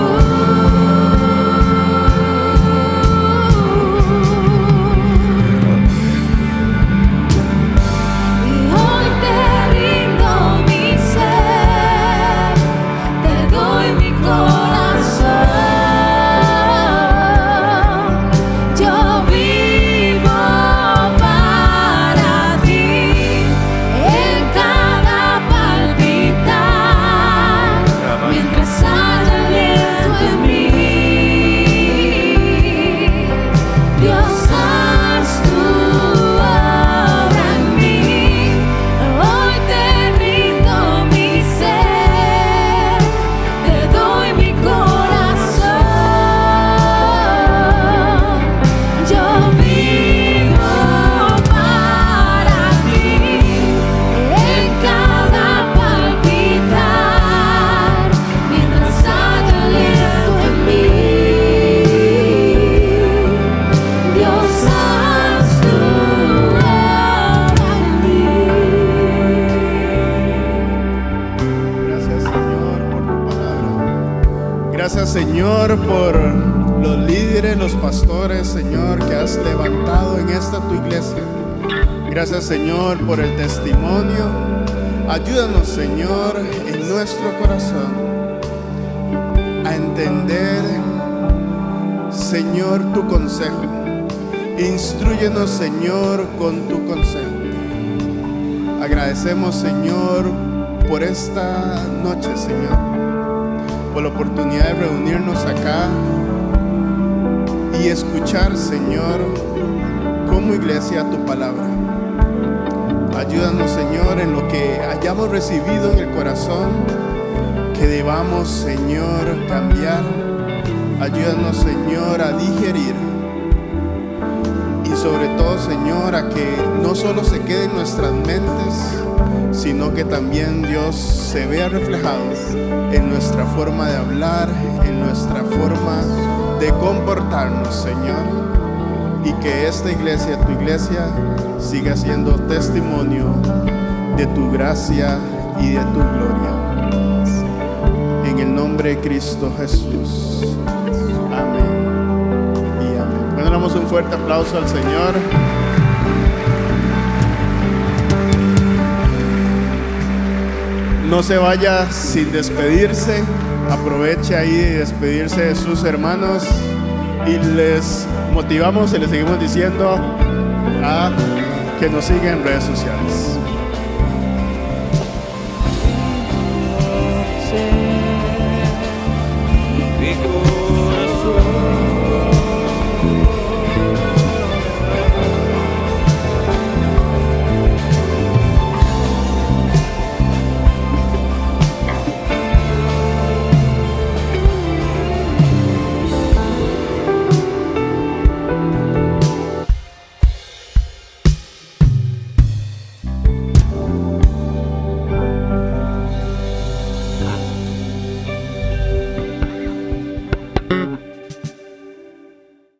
S2: Y hoy te rindo mi ser, te doy mi corazón. Yo vivo para ti, en cada palpitar, mientras haya aliento en mí. Dios, haz tu obra en mí. Hoy te rindo mi ser, te doy mi corazón. Yo vivo para ti, en cada palpitar, mientras haya aliento en mí. Dios, haz tu obra en mí.
S3: Gracias, Señor, por tu palabra. Gracias, Señor, por los líderes, los pastores, Señor, que has levantado en esta tu iglesia. Gracias, Señor, por el testimonio. Ayúdanos, Señor, en nuestro corazón a entender, Señor, tu consejo. Instrúyenos, Señor, con tu consejo. Agradecemos, Señor, por esta noche, Señor. por la oportunidad de reunirnos acá y escuchar, Señor, como iglesia tu palabra. Ayúdanos, Señor, en lo que hayamos recibido en el corazón, que debamos, Señor, cambiar. Ayúdanos, Señor, a digerir. Y sobre todo, Señor, a que no solo se quede en nuestras mentes, sino que también, Dios, se vea reflejado en nuestra forma de hablar, en nuestra forma de comportarnos, Señor. Y que esta iglesia, tu iglesia, siga siendo testimonio de tu gracia y de tu gloria. En el nombre de Cristo Jesús. Amén y amén. Bueno, damos un fuerte aplauso al Señor. No se vaya sin despedirse. Aproveche ahí de despedirse de sus hermanos. Y les motivamos y les seguimos diciendo a que nos sigan en redes sociales.
S4: Because